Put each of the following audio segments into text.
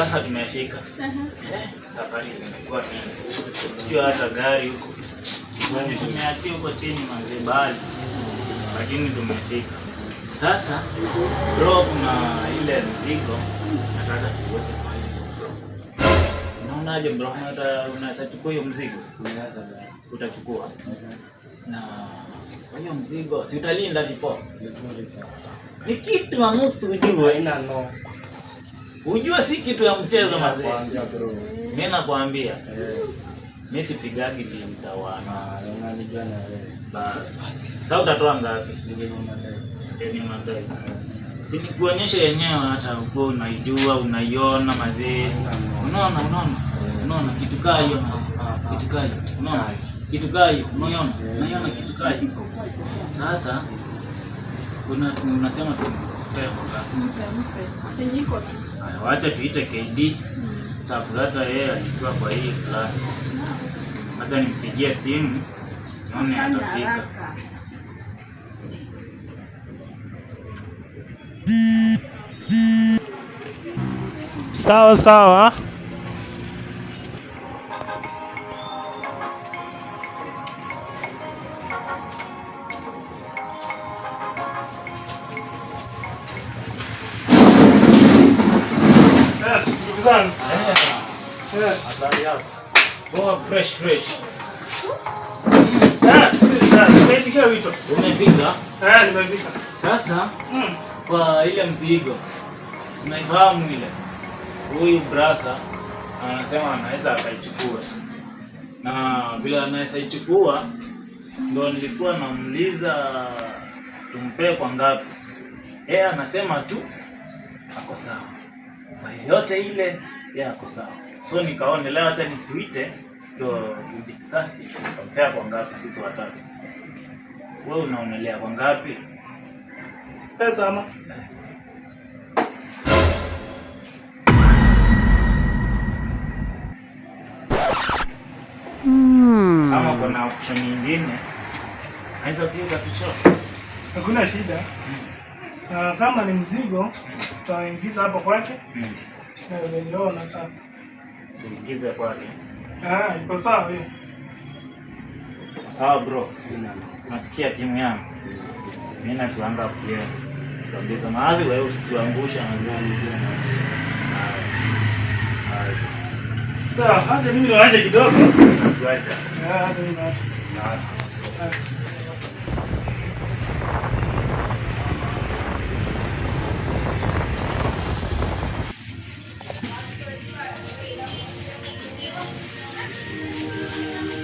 Sasa tumefika. Safari imekuwa mingi. Sio hata gari huko. Kwani tumeachia huko chini manze bali. Lakini tumefika. Sasa bro, kuna ile mzigo nataka tuweke kwa hiyo. Unaonaje bro, unaweza chukua hiyo mzigo? Utachukua. Na kwa hiyo mzigo si utalinda vipo? Ni kitu na nusu ujue. Ina no. Ujue si kitu ya mchezo mazee. Mimi nakwambia. Mimi sipigagi timu za wana. Unanijua na wewe. Basi. Sasa utatoa ngapi? Ni madai. Si nikuonyeshe yenyewe hata uko unaijua, unaiona mazee. Unaona kitu kaa hiyo. Kitu kaa hiyo. Unaona? Kitu kaa hiyo. Unaiona kitu kaa hiyo. Sasa unasema tu mpe. Niko tu. Wacha tuite KD. Sababu hata yeye alikuwa kwa hii plan. Acha nimpigie simu. Naone atafika. Sawa. Yes, ndugu zangu. Yes. Habari yako? Poa, fresh. Sasa, nimefika wito. Umefika? Nimefika. Sasa kwa ile mzigo. Unaifahamu ile? Huyu brasa anasema anaweza akaichukua. Na bila anaweza ichukua ndio nilikuwa namuuliza tumpe kwa ngapi. Yeye anasema tu ako sawa. Kwa yote ile yeye ako sawa. So nikaona leo hata nituite ndio tudiscuss tumpe kwa ngapi sisi watatu. Wewe unaonelea kwa ngapi? Pesa ama? Kama kuna option nyingine naweza pia kutuchoa. Hakuna shida. Kama ni mzigo tutaingiza hapo kwake. Ndio nataka. Tuingize kwake. Iko sawa hiyo. Sawa bro. Nasikia timu yangu. Mimi natuanga pia. Kabisa maazi wewe usituangusha mazani. Sawa, hata mimi niache kidogo. Tuacha. Hata mimi naacha. Sawa.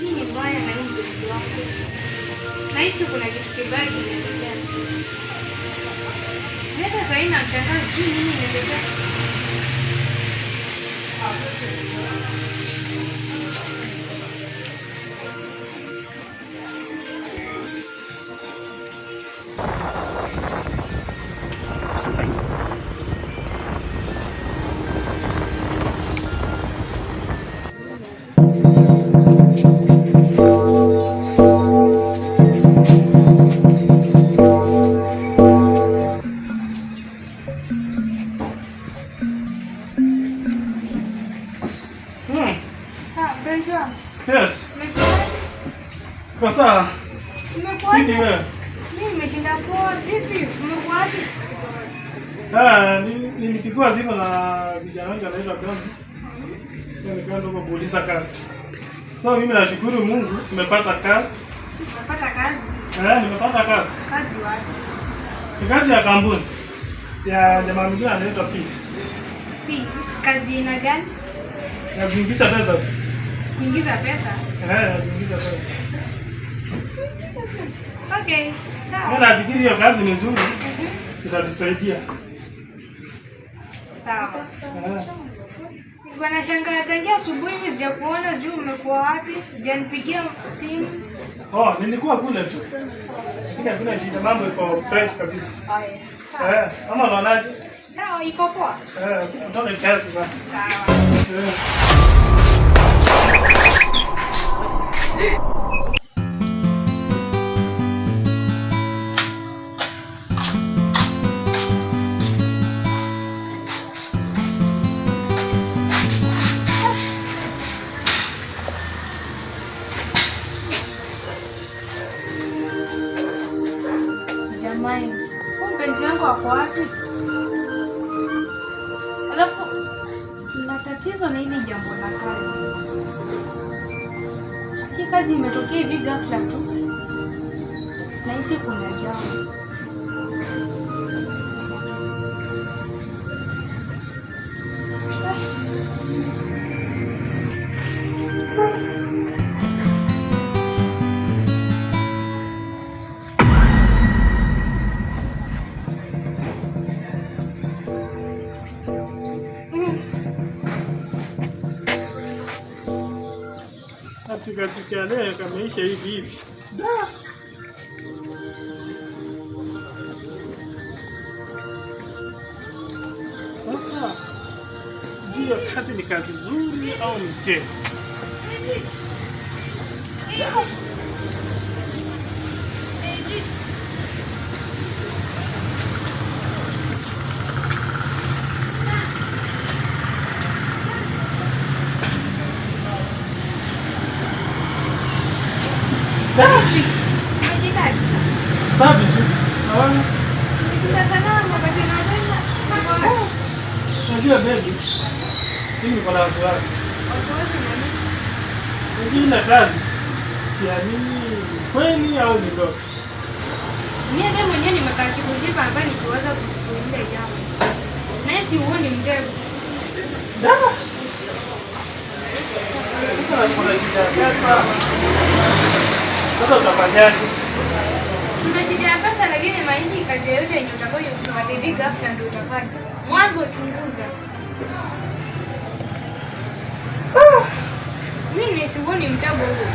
Nini mbaya na hii mpenzi wako? Nahisi kuna kitu kibaya kinaendelea. Hata sasa ina mshangazi nini inaendelea? Yes. Kwa sawa. Umekuaje? Wewe? Mimi nimeshinda poa. Vipi? Umekuaje? Nilipigwa simu na vijana wengi wanaitwa Dondi. Sasa nikaenda huko kuuliza kazi. So mimi nashukuru Mungu tumepata kazi. Umepata kazi? Nimepata kazi. Kazi wapi? Ni kazi ya kampuni. Ya jamaa mwingine anaitwa Peace. Peace. Kazi ina gani? Ya kuingiza pesa tu. Kuingiza pesa? Kuingiza pesa. Okay, sawa. Mimi nafikiri hiyo kazi ni nzuri. Itatusaidia. Sawa. Bwana shangaa tangia asubuhi mimi sijakuona, juu umekuwa wapi? Hujanipigia simu. Nilikuwa kule tu. Lakini sina shida, mambo iko fresh kabisa. Haya. Ama unaonaje? Sawa, iko poa. Tutoke kiasi basi. Sawa. mpenzi wangu wako wapi? Alafu na tatizo na hili jambo la kazi. Hii kazi imetokea hivi ghafla tu. Nahisi kuna jambo. Tukasikia leo kameisha hivi hivi. Da. Sasa sijui hiyo kazi ni kazi nzuri au ni mtego. Sabi tu. Unajua baby, mimi niko na wasiwasi. Wengine kazi siamini kweli au ni ndoto. Mimi mwenyewe nimekaa siku nzima hapa nikiwaza kusuulia jambo. Na si uone mtego. Da. Sasa kuna shida ya pesa. Sasa utafanyaje? Tuna shida ya pesa, lakini maisha kazi yote yenye utakayoifanya ghafla ndio utafanya. Mwanzo chunguza. Mimi sioni mtego huo.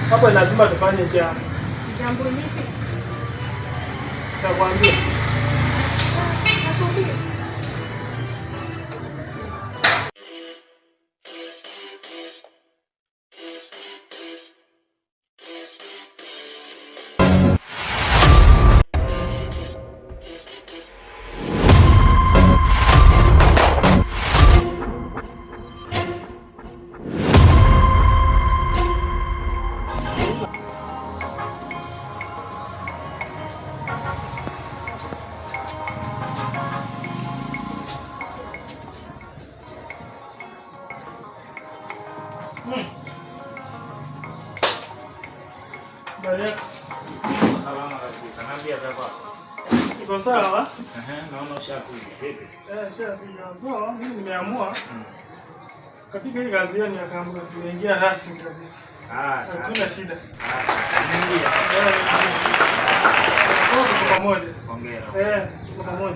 Hapo lazima tufanye jambo. Jambo lipi? Nakwambia. Nasubiri. Salama kabisa. Naambia zako. Iko sawa? Naona ushakuja. Vipi? Shafika. So, mimi nimeamua katika hii kazi ni akaamua tunaingia rasmi kabisa. Sawa. Hakuna shida. Ingia. Tuko pamoja. Hongera. Tuko pamoja.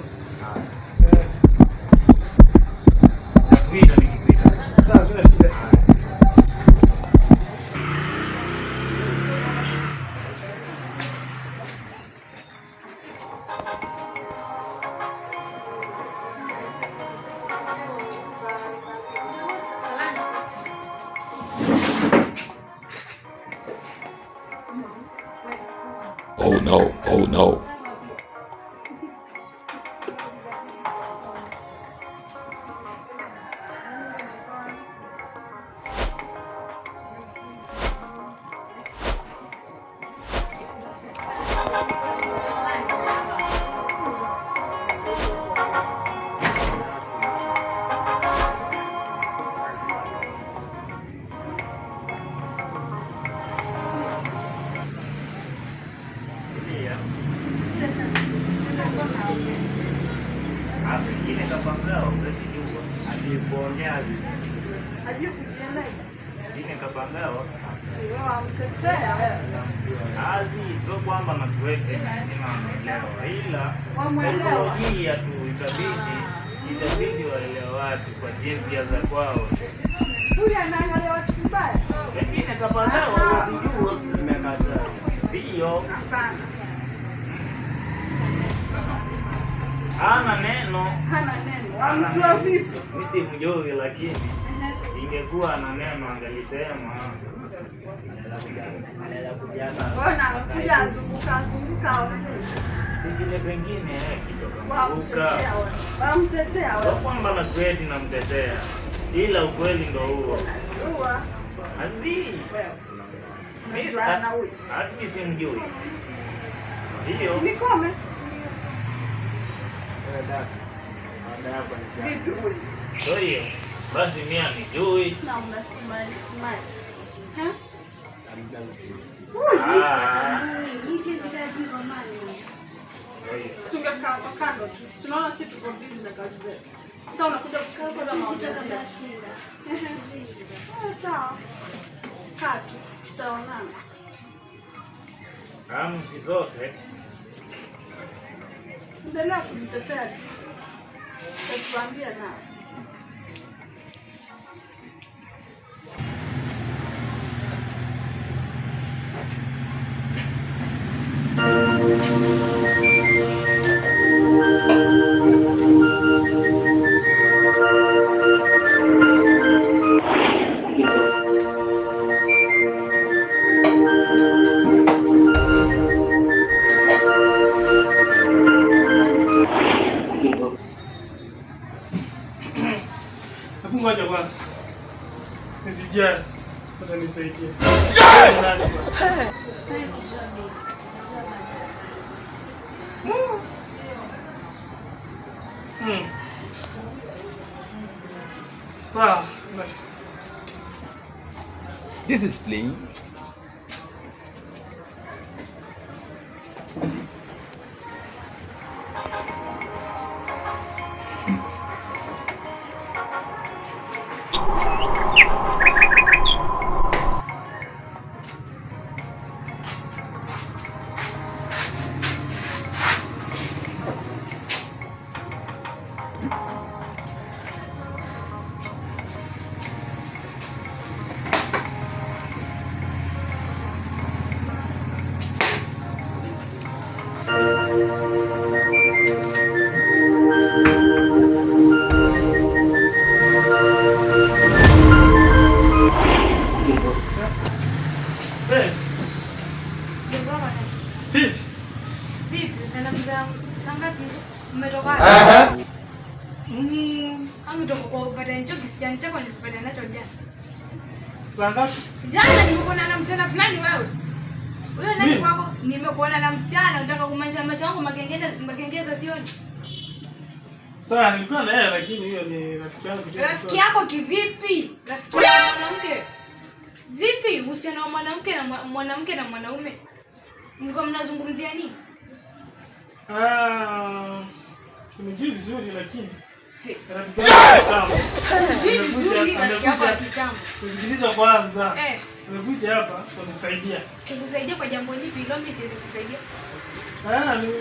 Nakuita nikipita. Sawa, hakuna shida. Oh no, oh no. Pengine kapangao basi jua alikuonyaje? Ajue kujieleza. Pengine kapangao Wewe mtetea wewe. azi sio kwamba natuete naelewa, ila saikolojia tu itabidi waelewe watu kwa jinsi za kwao. Huyu anaangalia watu vibaya. Pengine kapangao wasijue nimekataa. Ndio. Hapana. Hana neno. Amjua vipi? Mimi si mjui, lakini ingekuwa na neno angelisema. Mbona anakuja azunguka Si vile pengine kitoka. wamtetea Sio kwamba na create na mtetea, ila ukweli ndio huo. Azi. Mimi simjui. Ndio. Nikome. Ndio hiyo. Basi mimi anijui. Na unasmile smile. Ha? Sungekaa kwa kando tu. Tunaona sisi tuko busy na kazi zetu. Sasa unakuja kusaka na mawazo yako. Sawa. Katu, tutaonana. Msisose. Endelea kujitetea tu. Tutakwambia na. Ngoja kwanza. Nisijali. Utanisaidia. Sawa. This is playing. Jana nimekuona na msichana fulani wewe. Wewe nani kwako? Nimekuona na msichana unataka kumanja macho yangu magengeza sioni. Sawa, nilikuwa na yeye lakini hiyo ni rafiki yangu. Rafiki yako kivipi? Rafiki yako mwanamke. Vipi uhusiano wa mwanamke na mwanaume? Mko mnazungumzia nini? Simjui vizuri lakini rafiki yangu kitambo. Vizuri rafiki yako kitambo. Usikiliza kwanza. Nimekuja hapa kunisaidia. Kukusaidia kwa jambo lipi? Hilo mimi siwezi kusaidia. Ni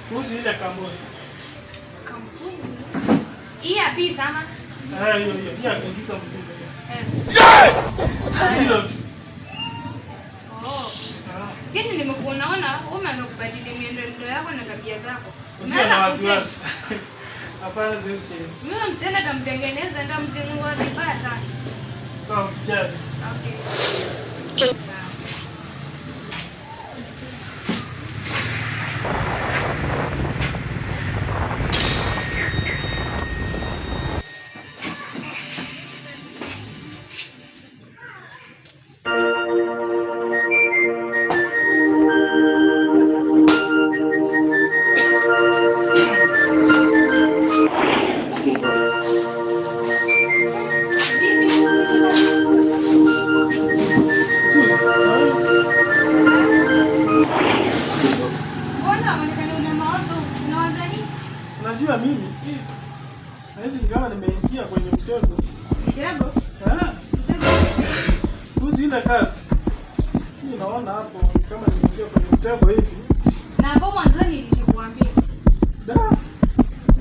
kuhusu ile kampuni. Kampuni? Hii hapi sana. Hiyo pia kuingiza mzigo. Hilo tu. Kini nimekuona wewe umeanza kubadili mienendo yako na tabia zako. Usiana wasiwasi. Hapana siwezi change. Mimi msichana atamtengeneza ndio mzingua vibaya sana. Sawa, usijali. Okay. Unajua mimi haizi kama nimeingia kwenye mtego. Mtego? Kuzi ile kazi. Mimi naona hapo kama nimeingia kwenye mtego hivi. Na hapo mwanzoni nilikuambia.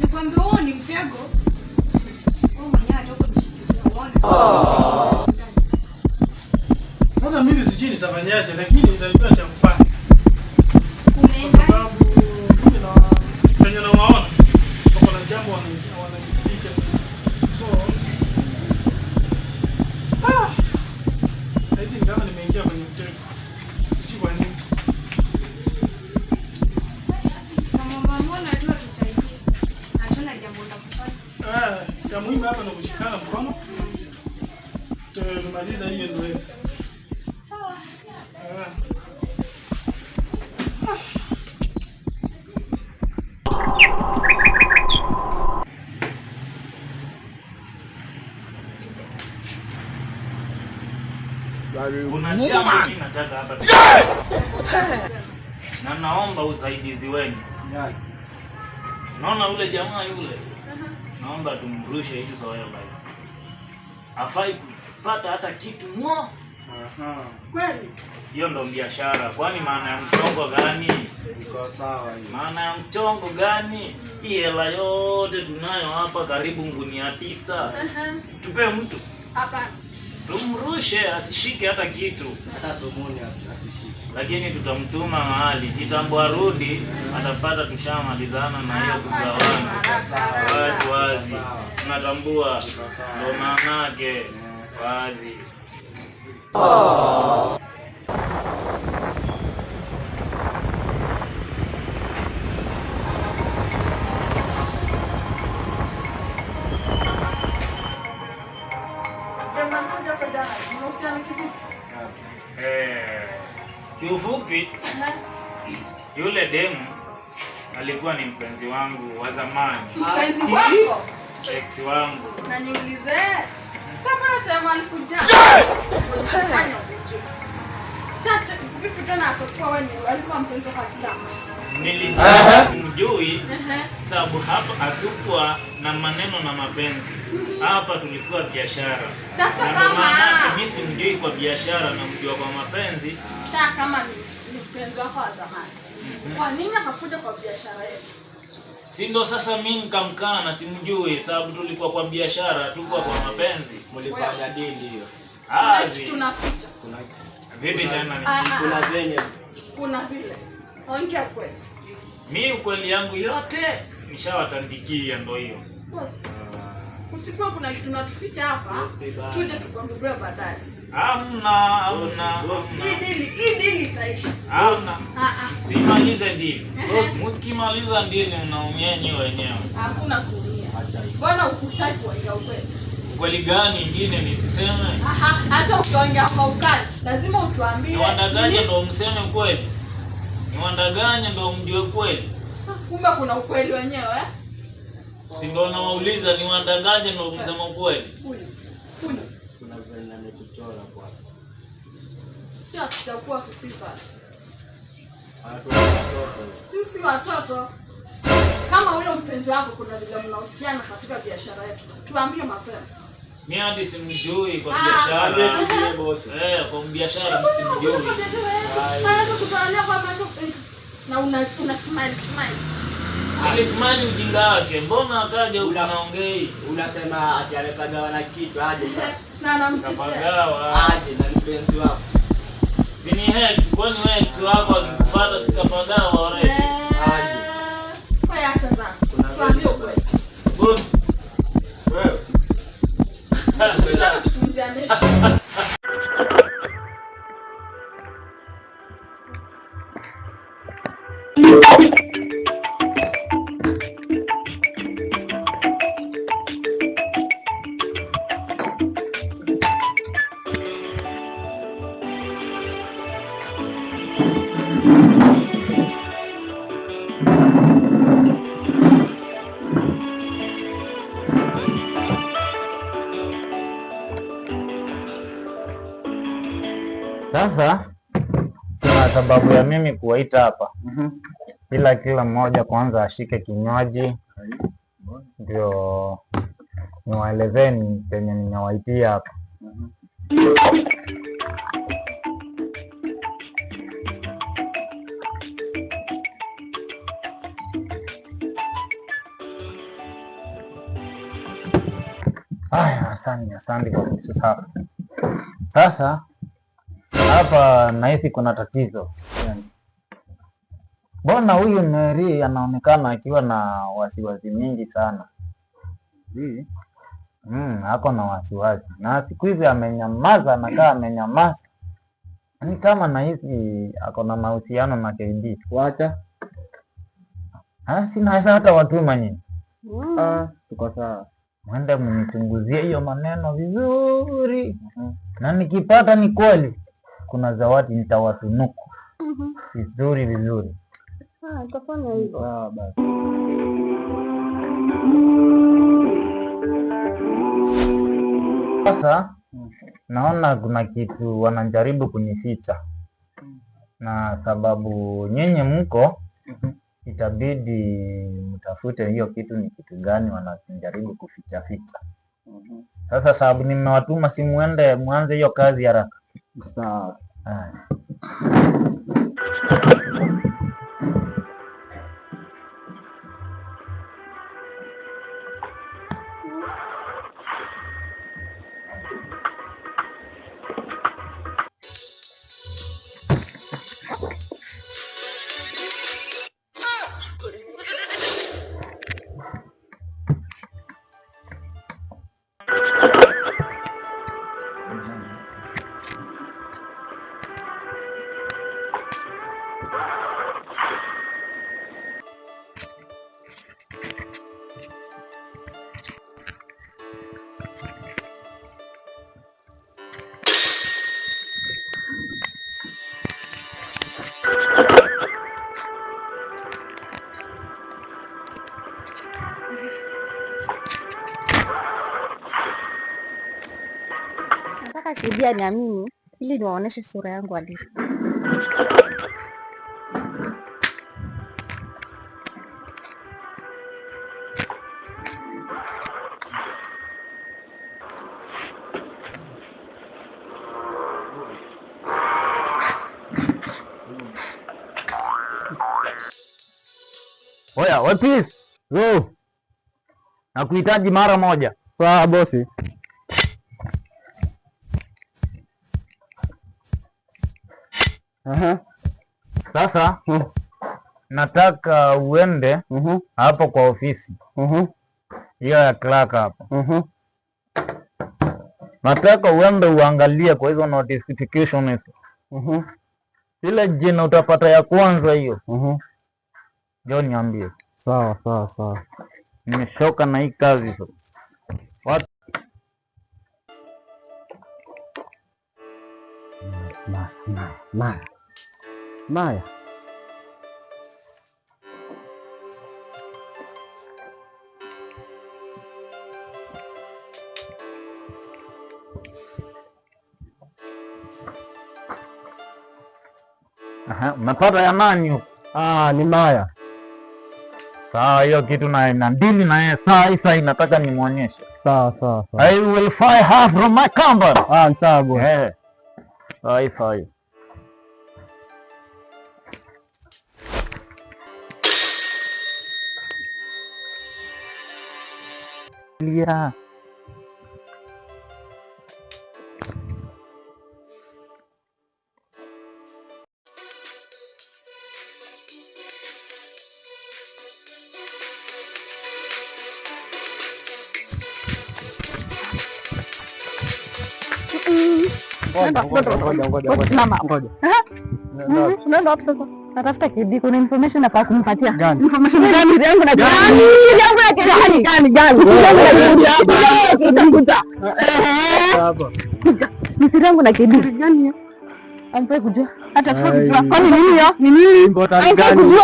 Nikwambia wewe ni mtego. Wewe mwenyewe hata kujishikilia uone. Hata mimi sijui nitafanyaje lakini nitajua cha kufanya. Umeweza? Sababu mimi na waona wako na jambo wanajificha. So hizi kama nimeingia kwenye mtego. Sijui kwa nini. Kama mbona tu tusaidie. Hatuna jambo la kufanya. Cha muhimu hapa ni kushikana mkono. tumaliza hiyo zoezi. Kuna jambo nataka hapa. Na naomba usaidizi wenu. Naona ule jamaa yule. Naomba tumrushe hizo soya basi. Afai kupata hata kitu mo. Kweli? Hiyo ndo biashara. Kwani maana ya mchongo gani? Iko sawa hiyo. Maana ya mchongo gani? Hii hela yote tunayo hapa karibu ngunia 9. Tupe mtu. Hapana. Tumrushe asishike hata kitu. Hata somoni asishike. Lakini tutamtuma mahali. Kitambo arudi atapata tushamalizana na hiyo kugawana. Wazi. Tunatambua. Ndo maana yake. Wazi. Kiufupi, yule demu alikuwa ni mpenzi wangu wa zamani. Mpenzi wako? Ex wangu. Na niulize. Sasa chama alikuja. Sasa vipi tena akakuwa wewe alikuwa mpenzi wako kitambo? Nilijua simjui sababu hapa hatukuwa na maneno na mapenzi. Hapa tulikuwa biashara. Sasa kama mimi simjui kwa biashara na mjua kwa mapenzi. Sasa kama ni mpenzi wako wa zamani. Kwa nini akakuja kwa biashara yetu? Si ndo sasa mimi nikamkaa na simjui sababu tulikuwa kwa biashara, tulikuwa kwa mapenzi. Mlifanya dili hiyo. Tunaficha. Kuna vipi tena ni kuna venye. Kuna vile. Ongea kweli. Mimi ukweli yangu yote nishawatandikia ndo hiyo. Boss. Usikuwa kuna kitu tunatuficha hapa. Tuje tukwambie baadaye. Hamna. Hii dili itaisha. Hamna. Simalize dili. Mkimaliza dili mnaumia nyewe wenyewe. Hakuna kuumia. Bwana ukutaki kuongea ukweli. Kweli gani nyingine nisiseme? Acha ukiongea kwa ukali. Lazima utuambie. Ni wandaganye ndo mseme kweli. Ni wandaganye ndo mjue kweli. Kumbe kuna ukweli wenyewe eh? Si ndo nawauliza ni wandaganye ndo mseme kweli. Kuna venye amekuchora kwa. Sio tutakuwa fupipa. Watoto. Sisi watoto. Kama huyo mpenzi wako kuna vile mnahusiana katika biashara yetu. Tuambie mapema. Mimi hadi simjui kwa biashara. Kwa biashara simjui. Anaweza kutania kwa macho na una smile. Alismani ujinga wake. Mbona akaja huko naongei? Unasema ati amepagawa na kitu aje sasa. Na anamtetea. Aje na mpenzi wako. Si ni ex, kwani wewe ex wako akikufuata sikapagawa already. Aje. Kwa acha zako. Tuambie ukweli. Boss. Wewe. Tunataka tufunjanishe. Sasa kuna sababu ya mimi kuwaita hapa. Ila kila mmoja kwanza ashike kinywaji ndio niwaelezeni chenye ninawaitia hapa. Asante kwa kutusapa. Sasa hapa nahisi kuna tatizo. Mbona huyu Mary anaonekana akiwa na wasiwasi mingi sana? Ako na wasiwasi. Na siku hizi amenyamaza, anakaa amenyamaza. Ni kama nahisi ako na mahusiano na KD. Wacha. Sina hata watuma nyinyi. Tuko sawa. mwende mnichunguzie hiyo maneno vizuri. Na nikipata ni kweli, kuna zawadi nitawatunuku vizuri vizuri. Utafanya hivyo. Basi. Sasa naona kuna kitu wanajaribu kunificha, na sababu nyinyi mko, itabidi mtafute hiyo kitu ni kitu gani wanajaribu kuficha ficha. Sasa sababu nimewatuma, si muende mwanze hiyo kazi haraka. Sawa. Nataka Kidia niamini ili niwaoneshe sura yangu halisi. Oya, we please. Go. Nakuhitaji mara moja. Sawa bosi. Sasa nataka uende hapo kwa ofisi hiyo ya clerk hapo. Nataka uende uangalie kwa hizo notification hizo. Ile jina utapata ya kwanza hiyo. Ndio niambie. Sawa. Nimeshoka na hii kazi sasa. Maya. Umepata ya nani huko? Ni Maya. Sawa, hiyo kitu na ndili na yeye sasa inataka nimuonyeshe. Sawa. I will fire her from my company. Sawa boss. Sawa. Yeah. Unaenda wapi sasa? Natafuta Kidi, kuna information nataka kumpatia. Information gani? Yangu na gani? Msiri yangu na Kidi. Gani? Ampe kujua. Hata kujua. Kwani nini hiyo? Ni nini? Important gani? Kujua.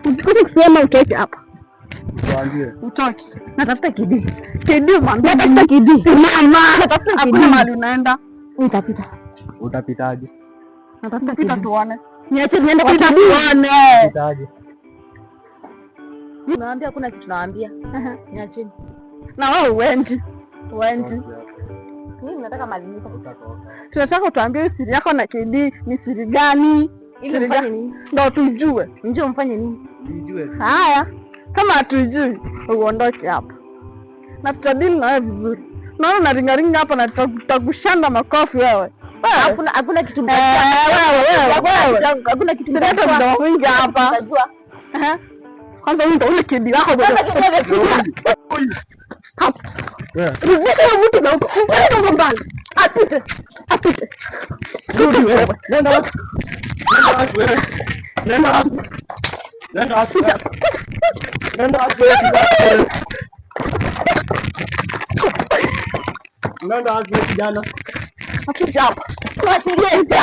Usikose kusema utoke hapa. Tuambie. Utoke. Natafuta Kidi. Kidi mwambie natafuta Kidi. Mama, natafuta Kidi. Hakuna mahali unaenda. Nitapita. Utapitaje? Natafuta Kidi tuone. Niache niende kwa tuone. Utapitaje? Naambia kuna kitu naambia. Niache. Na wewe uende. Mimi nataka mali niko. Tunataka tuambie siri yako na Kidi ni siri gani? Ili mfanye nini? Ndio tujue. Njoo mfanye nini? Tujue. Haya. Kama hatujui, uondoke hapa. Na tutadili na wewe vizuri. Naona unaringaringa hapa na tutakushanda makofi wewe. Hakuna kitu mbaya. Wewe. Hakuna kitu mbaya. Ndio mwingi hapa. Unajua. Kwanza wewe ndio ule Kidi wako bwana. Rudisha mtu na huko. Wewe mbali. Apite. Rudi wewe. Nenda wapi? Nenda wapi? Unaenda wapi kijana? Akija hapa. Mwachilie nja.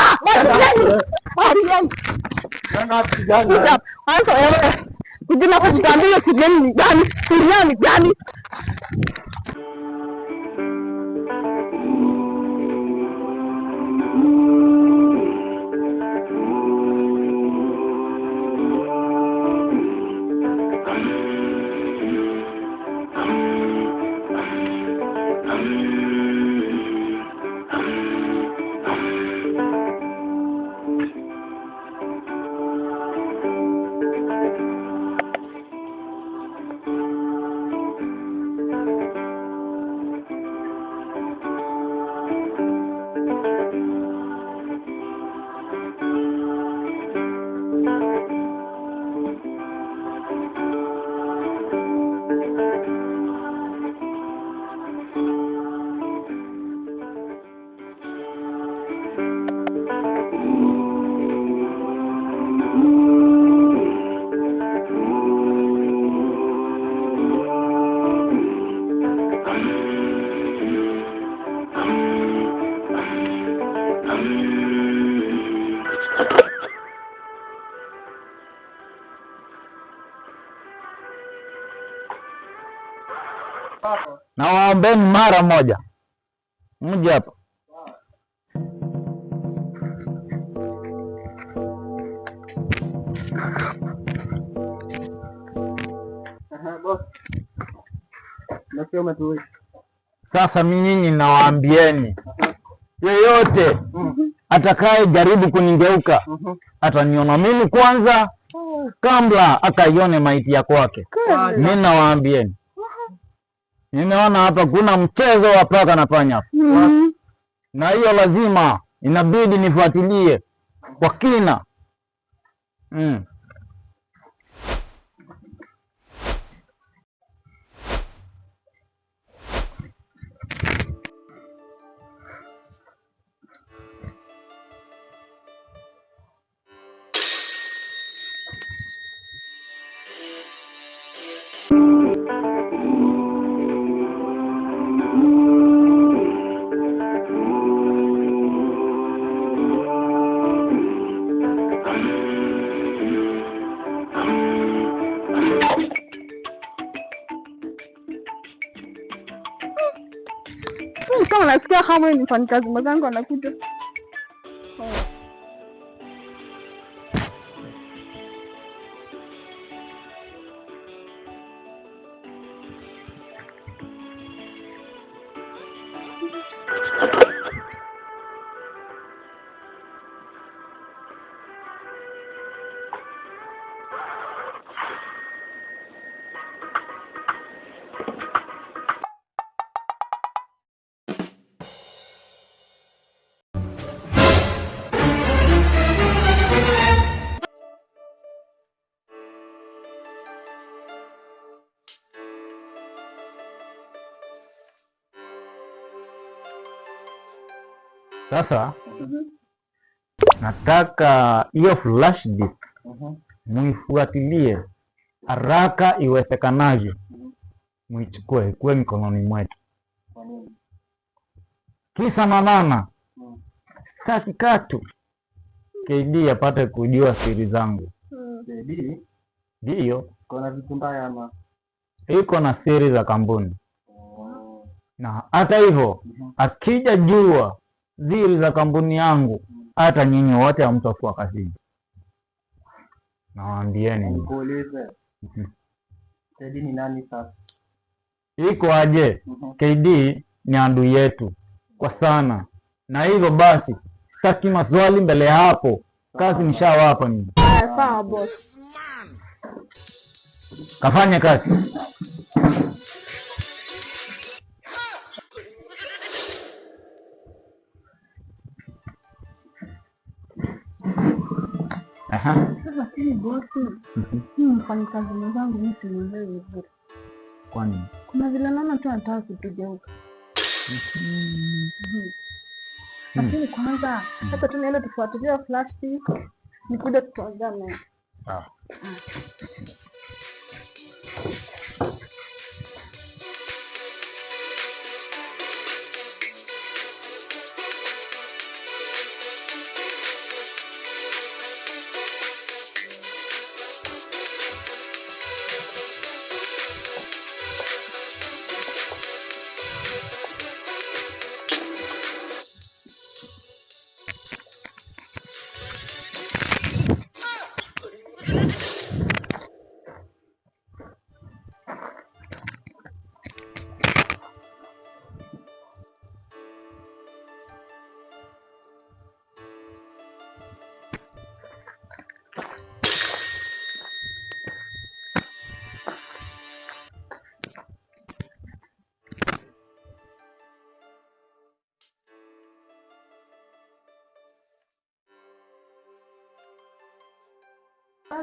Unaenda wapi kijana? Sasa wewe kujina kutambia kigeni gani? Duniani gani? Nawaombeni mara moja mje hapa. Sasa nyinyi nawaambieni, yeyote atakaye jaribu kunigeuka ataniona mimi kwanza kabla akaione maiti ya kwake. Mimi nawaambieni, nimeona hapa kuna mchezo wa paka na panya, na hiyo lazima inabidi nifuatilie kwa kina. Kama nasikia kama ni mfanyakazi mwenzangu anakuja. Sasa nataka hiyo flash disk muifuatilie haraka iwezekanavyo, muichukue ikuwe mikononi mwetu. Kisa manana, sitaki katu KD apate kujua siri zangu. Ndiyo, iko na siri za kampuni, na hata hivyo akija jua siri za kampuni yangu, hata nyinyi wote hamtakuwa kazini. Nawaambieni. Nikuulize. KD ni nani sasa? Iko aje? KD ni adui yetu kwa sana, na hivyo basi sitaki maswali mbele hapo. Kazi nishawapa mimi. Sawa boss. Kafanye kazi. Sasa hii bosi, mfanyakazi mwenzangu mimi simuelewi vizuri. Kwa nini? Kuna vile naona tu anataka kutugeuka. Lakini kwanza hata tunaenda tufuatilie flash disk, nikuja tutazame. Sawa.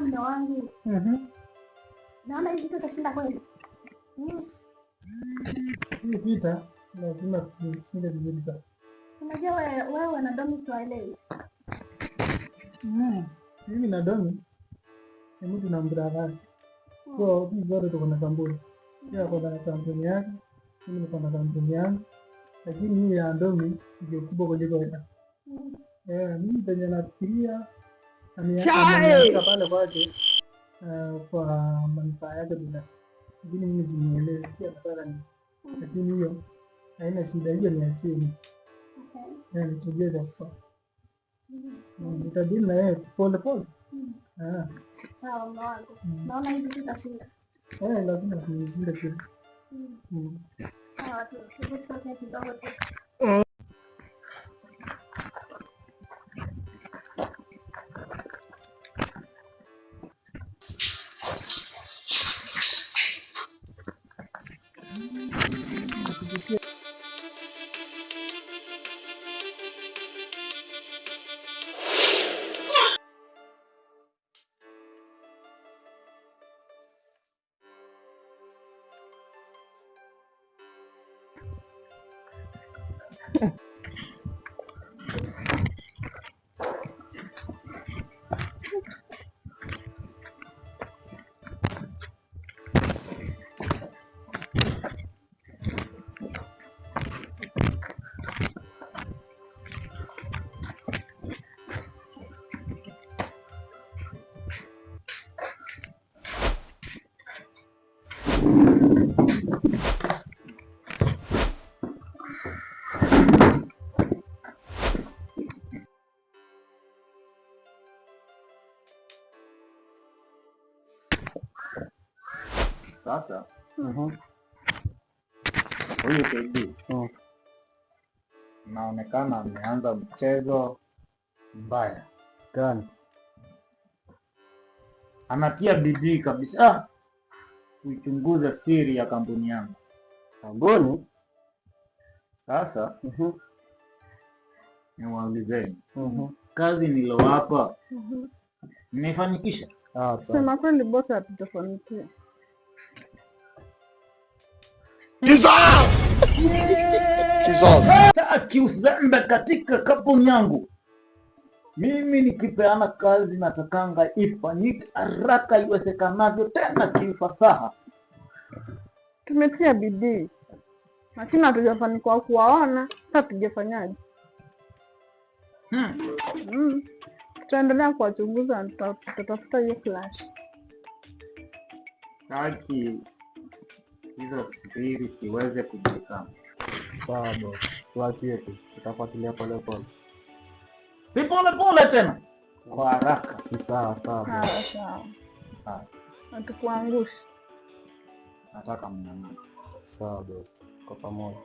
mume wangu. Naona hivi tutashinda kweli. Hii vita lazima tushinde vizuri sana. Unajua wewe na Domi tuwaelewi. Mimi na Domi ni mtu na brother. Kwa sisi zote tuko na kampuni. Yeye ako na kampuni yake, mimi niko na kampuni yangu. Lakini hii ya Domi ndio kubwa kuliko yote. Mimi penye nafikiria ameweka pale kwake kwa manufaa yake binafsi. Lakini mimi simuelewi pia nataka ni. Lakini hiyo haina shida, hiyo ni achini. Nitujeza kwa. Nitadili na yeye pole pole. Sawa mwanangu. Naona hivi tutashinda. Lazima tushinde tu. Sawa tu. Tuko kidogo tu. Sasa huyu KD inaonekana ameanza mchezo mbaya gani? Anatia bidii kabisa kuichunguza siri ya kampuni yangu. Kampuni? Sasa niwaulizeni, kazi nilowapa nimefanikisha? Sema kweli bosi, hatujafanikiwa. Taki uzembe katika kampuni yangu. Mimi nikipeana kazi natakanga ifanyike haraka iwezekanavyo, tena kiufasaha. Tumetia bidii lakini hatujafanikiwa kuwaona. Sasa tujefanyaje? Tutaendelea kuwachunguza na tutatafuta hiyo flash. Taki hizo siri siweze kujulikana. Sawa boss, tuachie tu, tutafuatilia pole pole. Si pole pole tena, kwa haraka. Sawa sawa. Sawa. Hatukuangusha. Nataka mnyamaze. Sawa boss, kwa pamoja.